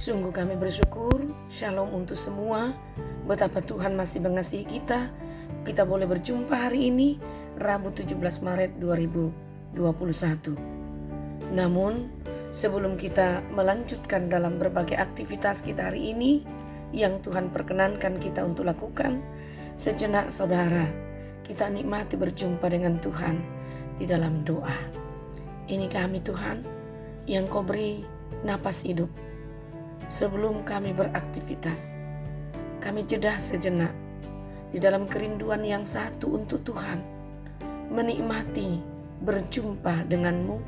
Sungguh kami bersyukur, shalom untuk semua, betapa Tuhan masih mengasihi kita. Kita boleh berjumpa hari ini, Rabu 17 Maret 2021. Namun, sebelum kita melanjutkan dalam berbagai aktivitas kita hari ini, yang Tuhan perkenankan kita untuk lakukan, sejenak saudara, kita nikmati berjumpa dengan Tuhan di dalam doa. Ini kami Tuhan, yang Kau beri napas hidup. Sebelum kami beraktivitas, kami jeda sejenak di dalam kerinduan yang satu untuk Tuhan, menikmati berjumpa denganmu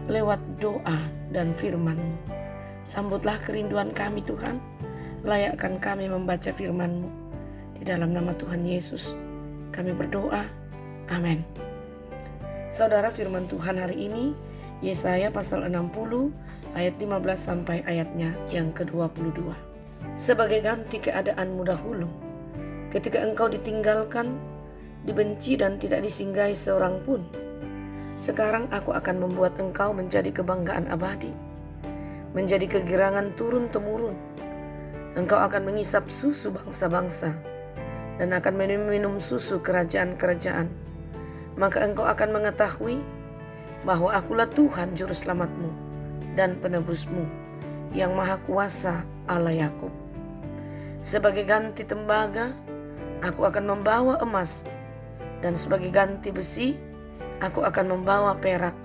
lewat doa dan firman-Mu. Sambutlah kerinduan kami Tuhan, layakkan kami membaca firman-Mu. Di dalam nama Tuhan Yesus kami berdoa, amin. Saudara, firman Tuhan hari ini Yesaya pasal 60 ayat 15 sampai ayatnya yang ke-22. Sebagai ganti keadaanmu dahulu, ketika engkau ditinggalkan, dibenci dan tidak disinggahi seorang pun, sekarang aku akan membuat engkau menjadi kebanggaan abadi, menjadi kegirangan turun-temurun. Engkau akan mengisap susu bangsa-bangsa dan akan minum susu kerajaan-kerajaan. Maka engkau akan mengetahui bahwa akulah Tuhan juru selamatmu dan penebusmu, yang maha kuasa Allah Yakub. Sebagai ganti tembaga, aku akan membawa emas, dan sebagai ganti besi, aku akan membawa perak.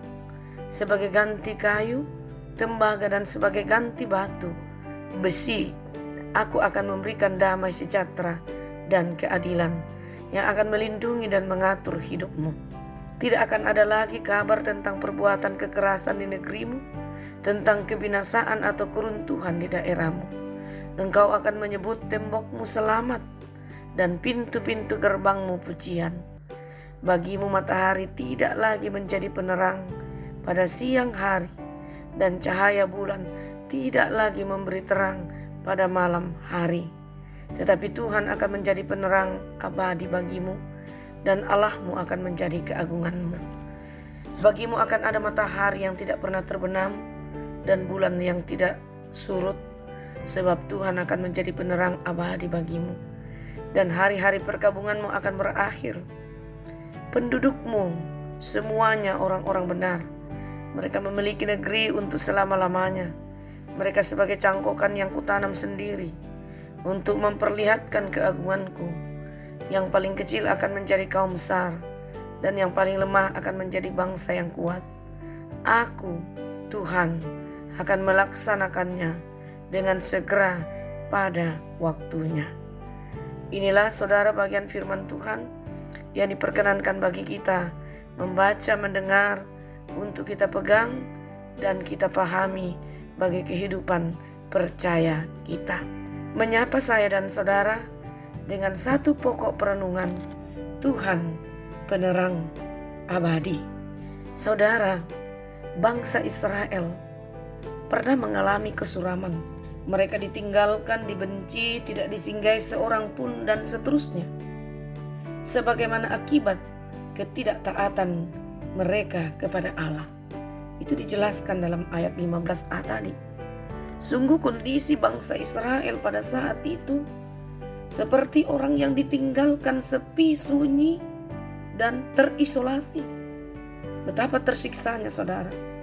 Sebagai ganti kayu, tembaga, dan sebagai ganti batu, besi, aku akan memberikan damai sejahtera dan keadilan yang akan melindungi dan mengatur hidupmu. Tidak akan ada lagi kabar tentang perbuatan kekerasan di negerimu, tentang kebinasaan atau keruntuhan di daerahmu. Engkau akan menyebut tembokmu selamat dan pintu-pintu gerbangmu pujian. Bagimu matahari tidak lagi menjadi penerang pada siang hari, dan cahaya bulan tidak lagi memberi terang pada malam hari. Tetapi Tuhan akan menjadi penerang abadi bagimu, dan Allahmu akan menjadi keagunganmu. Bagimu akan ada matahari yang tidak pernah terbenam, dan bulan yang tidak surut, sebab Tuhan akan menjadi penerang abadi bagimu, dan hari-hari perkabunganmu akan berakhir. Pendudukmu semuanya orang-orang benar, mereka memiliki negeri untuk selama-lamanya. Mereka sebagai cangkokan yang kutanam sendiri, untuk memperlihatkan keagunganku. Yang paling kecil akan menjadi kaum besar, dan yang paling lemah akan menjadi bangsa yang kuat. Aku, Tuhan, akan melaksanakannya dengan segera pada waktunya. Inilah saudara bagian firman Tuhan yang diperkenankan bagi kita membaca, mendengar, untuk kita pegang dan kita pahami bagi kehidupan percaya kita. Menyapa saya dan saudara dengan satu pokok perenungan, Tuhan penerang abadi. Saudara, bangsa Israel pernah mengalami kesuraman. Mereka ditinggalkan, dibenci, tidak disinggahi seorang pun, dan seterusnya. Sebagaimana akibat ketidaktaatan mereka kepada Allah. Itu dijelaskan dalam ayat 15a tadi. Sungguh kondisi bangsa Israel pada saat itu seperti orang yang ditinggalkan sepi, sunyi, dan terisolasi. Betapa tersiksanya saudara.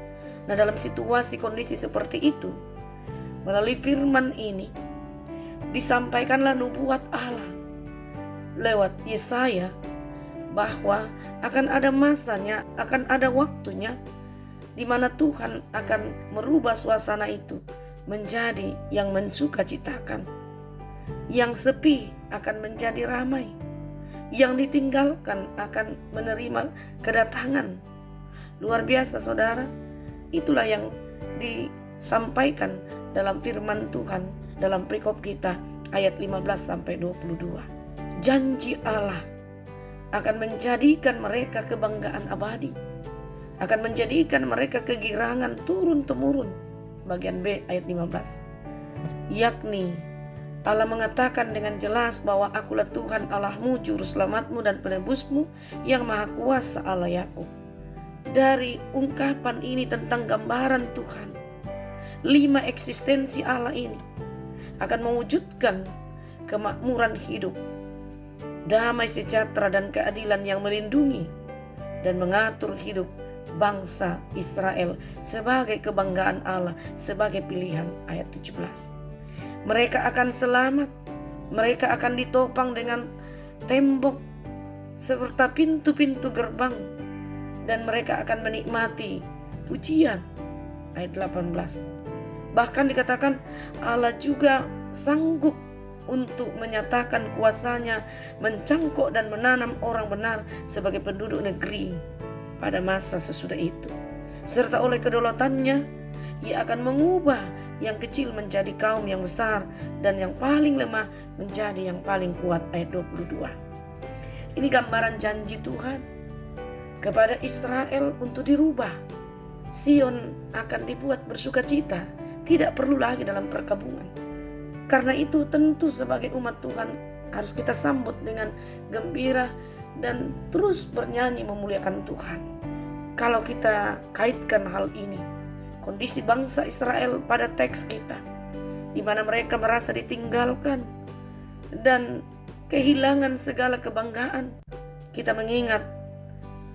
Nah, dalam situasi kondisi seperti itu, melalui firman ini disampaikanlah nubuat Allah lewat Yesaya bahwa akan ada masanya, akan ada waktunya di mana Tuhan akan merubah suasana itu menjadi yang mensukacitakan. Yang sepi akan menjadi ramai, yang ditinggalkan akan menerima kedatangan. Luar biasa saudara. Itulah yang disampaikan dalam firman Tuhan dalam perikop kita ayat 15-22. Janji Allah akan menjadikan mereka kebanggaan abadi, akan menjadikan mereka kegirangan turun-temurun. Bagian B ayat 15. Yakni Allah mengatakan dengan jelas bahwa akulah Tuhan Allahmu, juru selamatmu dan penebusmu, yang maha kuasa Allah Yakub. Dari ungkapan ini tentang gambaran Tuhan, 5 eksistensi Allah ini akan mewujudkan kemakmuran hidup, damai sejahtera dan keadilan yang melindungi dan mengatur hidup bangsa Israel sebagai kebanggaan Allah, sebagai pilihan. Ayat 17. Mereka akan selamat, mereka akan ditopang dengan tembok serta pintu-pintu gerbang, dan mereka akan menikmati pujian. Ayat 18. Bahkan dikatakan Allah juga sanggup untuk menyatakan kuasanya mencangkok dan menanam orang benar sebagai penduduk negeri pada masa sesudah itu. Serta oleh kedaulatannya, Ia akan mengubah yang kecil menjadi kaum yang besar, dan yang paling lemah menjadi yang paling kuat. Ayat 22. Ini gambaran janji Tuhan kepada Israel untuk dirubah. Sion akan dibuat bersukacita, tidak perlu lagi dalam perkabungan. Karena itu tentu sebagai umat Tuhan harus kita sambut dengan gembira dan terus bernyanyi memuliakan Tuhan. Kalau kita kaitkan hal ini, kondisi bangsa Israel pada teks kita, di mana mereka merasa ditinggalkan dan kehilangan segala kebanggaan, kita mengingat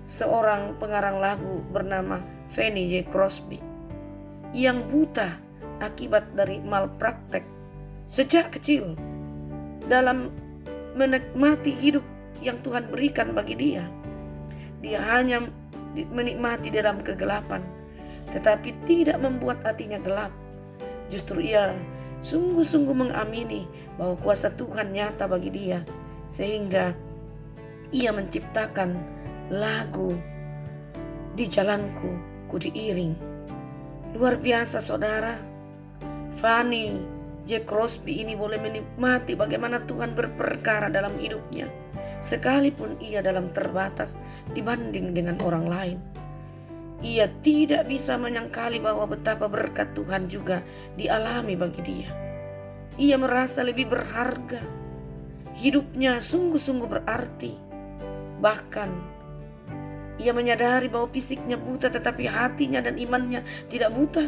seorang pengarang lagu bernama Fanny J. Crosby yang buta akibat dari malpraktek sejak kecil dalam menikmati hidup yang Tuhan berikan bagi dia. Dia hanya menikmati dalam kegelapan, tetapi tidak membuat hatinya gelap. Justru ia sungguh-sungguh mengamini bahwa kuasa Tuhan nyata bagi dia, sehingga ia menciptakan lagu Di Jalanku Ku Diiring. Luar biasa saudara, Fanny J. Crosby ini boleh menikmati bagaimana Tuhan berperkara dalam hidupnya, sekalipun ia dalam terbatas dibanding dengan orang lain. Ia tidak bisa menyangkali bahwa betapa berkat Tuhan juga dialami bagi dia. Ia merasa lebih berharga, hidupnya sungguh-sungguh berarti. Bahkan ia menyadari bahwa fisiknya buta, tetapi hatinya dan imannya tidak buta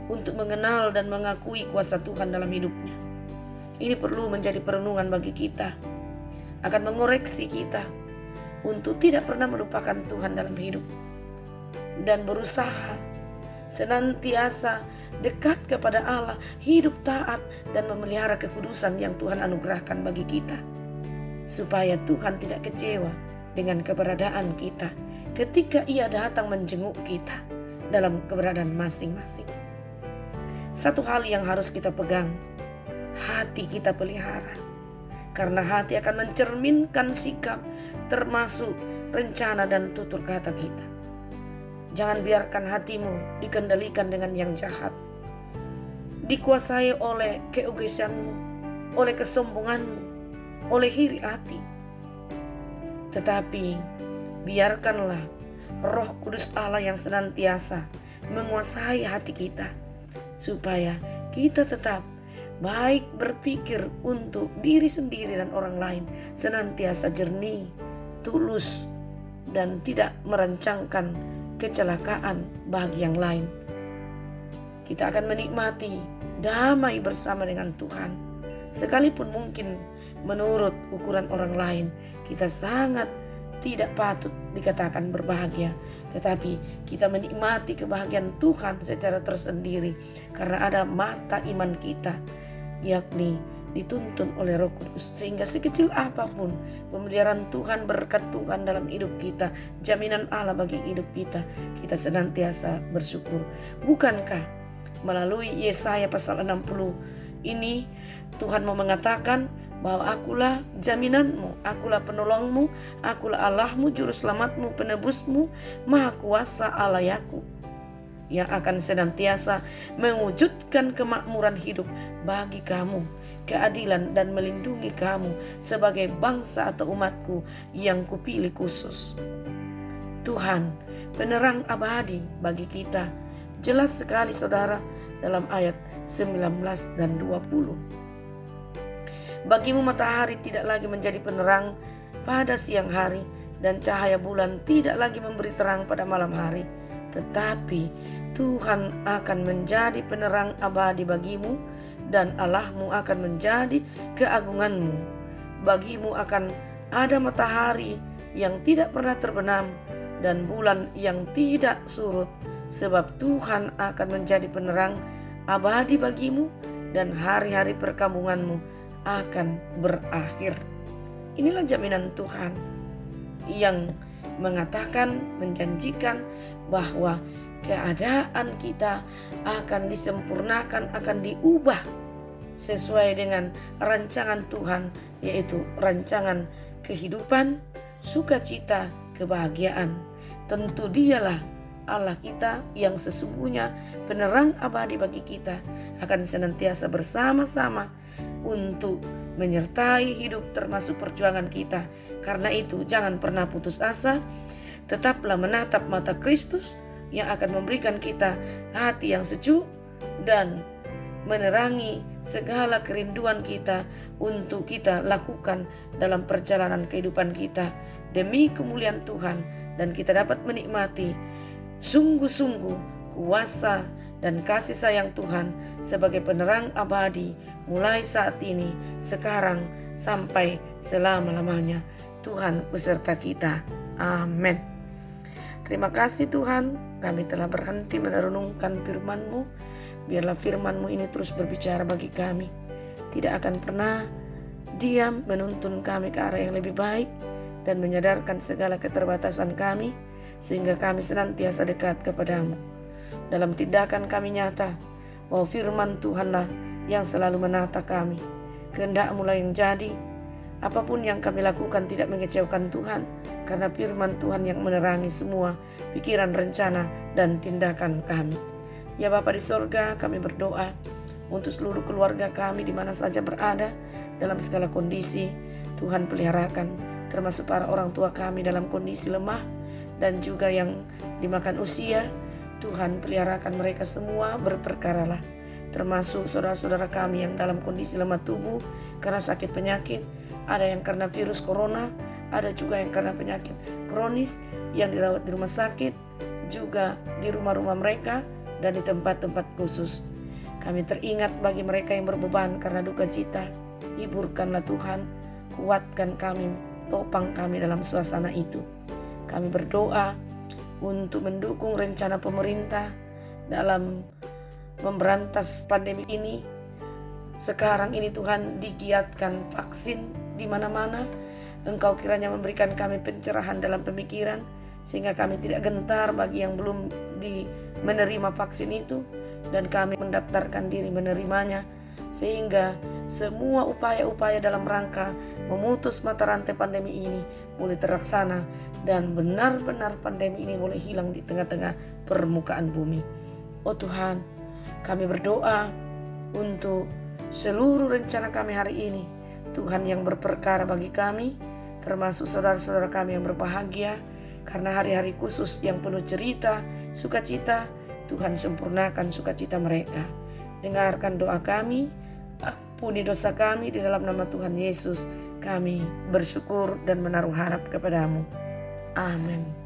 untuk mengenal dan mengakui kuasa Tuhan dalam hidupnya. Ini perlu menjadi perenungan bagi kita, akan mengoreksi kita untuk tidak pernah melupakan Tuhan dalam hidup, dan berusaha senantiasa dekat kepada Allah, hidup taat dan memelihara kekudusan yang Tuhan anugerahkan bagi kita, supaya Tuhan tidak kecewa dengan keberadaan kita ketika Ia datang menjenguk kita dalam keberadaan masing-masing. Satu hal yang harus kita pegang, hati kita pelihara, karena hati akan mencerminkan sikap, termasuk rencana dan tutur kata kita. Jangan biarkan hatimu dikendalikan dengan yang jahat, dikuasai oleh keegoisanmu, oleh kesombonganmu, oleh iri hati. Tetapi biarkanlah Roh Kudus Allah yang senantiasa menguasai hati kita, supaya kita tetap baik berpikir untuk diri sendiri dan orang lain, senantiasa jernih, tulus, dan tidak merancangkan kecelakaan bagi yang lain. Kita akan menikmati damai bersama dengan Tuhan, sekalipun mungkin menurut ukuran orang lain kita sangat tidak patut dikatakan berbahagia, tetapi kita menikmati kebahagiaan Tuhan secara tersendiri karena ada mata iman kita, yakni dituntun oleh Roh Kudus, sehingga sekecil apapun pemeliharaan Tuhan, berkat Tuhan dalam hidup kita, jaminan Allah bagi hidup kita, kita senantiasa bersyukur. Bukankah melalui Yesaya pasal 60 ini Tuhan mau mengatakan bahwa akulah jaminanmu, akulah penolongmu, akulah Allahmu, juru selamatmu, penebusmu, maha kuasa Allah Yakub, yang akan senantiasa mewujudkan kemakmuran hidup bagi kamu, keadilan dan melindungi kamu sebagai bangsa atau umatku yang kupilih khusus. Tuhan penerang abadi bagi kita. Jelas sekali saudara dalam ayat 19 dan 20. Bagimu matahari tidak lagi menjadi penerang pada siang hari, dan cahaya bulan tidak lagi memberi terang pada malam hari. Tetapi Tuhan akan menjadi penerang abadi bagimu, dan Allahmu akan menjadi keagunganmu. Bagimu akan ada matahari yang tidak pernah terbenam dan bulan yang tidak surut, sebab Tuhan akan menjadi penerang abadi bagimu dan hari-hari perkabunganmu akan berakhir. Inilah jaminan Tuhan yang mengatakan, menjanjikan bahwa keadaan kita akan disempurnakan, akan diubah sesuai dengan rancangan Tuhan, yaitu rancangan kehidupan, sukacita, kebahagiaan. Tentu Dialah Allah kita yang sesungguhnya penerang abadi bagi kita, akan senantiasa bersama-sama untuk menyertai hidup termasuk perjuangan kita. Karena itu jangan pernah putus asa, tetaplah menatap mata Kristus yang akan memberikan kita hati yang sejuk dan menerangi segala kerinduan kita untuk kita lakukan dalam perjalanan kehidupan kita demi kemuliaan Tuhan, dan kita dapat menikmati sungguh-sungguh kuasa dan kasih sayang Tuhan sebagai penerang abadi mulai saat ini, sekarang, sampai selama-lamanya. Tuhan beserta kita. Amin. Terima kasih Tuhan, kami telah berhenti merenungkan firman-Mu. Biarlah firman-Mu ini terus berbicara bagi kami. Tidak akan pernah diam menuntun kami ke arah yang lebih baik dan menyadarkan segala keterbatasan kami, sehingga kami senantiasa dekat kepadamu. Dalam tindakan kami nyata bahwa firman Tuhanlah yang selalu menata kami. Kehendak-Mu lah yang jadi. Apapun yang kami lakukan tidak mengecewakan Tuhan, karena firman Tuhan yang menerangi semua pikiran, rencana, dan tindakan kami. Ya Bapa di sorga, kami berdoa untuk seluruh keluarga kami di mana saja berada, dalam segala kondisi. Tuhan peliharakan, termasuk para orang tua kami dalam kondisi lemah dan juga yang dimakan usia. Tuhan peliharakan mereka semua, berperkaralah. Termasuk saudara-saudara kami yang dalam kondisi lemah tubuh karena sakit penyakit. Ada yang karena virus corona, ada juga yang karena penyakit kronis yang dirawat di rumah sakit, juga di rumah-rumah mereka dan di tempat-tempat khusus. Kami teringat bagi mereka yang berbeban karena duka cita. Hiburkanlah Tuhan, kuatkan kami, topang kami dalam suasana itu. Kami berdoa untuk mendukung rencana pemerintah dalam memberantas pandemi ini. Sekarang ini Tuhan, digiatkan vaksin di mana-mana. Engkau kiranya memberikan kami pencerahan dalam pemikiran, sehingga kami tidak gentar bagi yang belum menerima vaksin itu, dan kami mendaftarkan diri menerimanya, sehingga semua upaya-upaya dalam rangka memutus mata rantai pandemi ini boleh terlaksana, dan benar-benar pandemi ini boleh hilang di tengah-tengah permukaan bumi. Oh Tuhan, kami berdoa untuk seluruh rencana kami hari ini. Tuhan yang berperkara bagi kami, termasuk saudara-saudara kami yang berbahagia, karena hari-hari khusus yang penuh cerita, sukacita. Tuhan sempurnakan sukacita mereka. Dengarkan doa kami, ampuni dosa kami, di dalam nama Tuhan Yesus kami bersyukur dan menaruh harap kepadamu. Amin.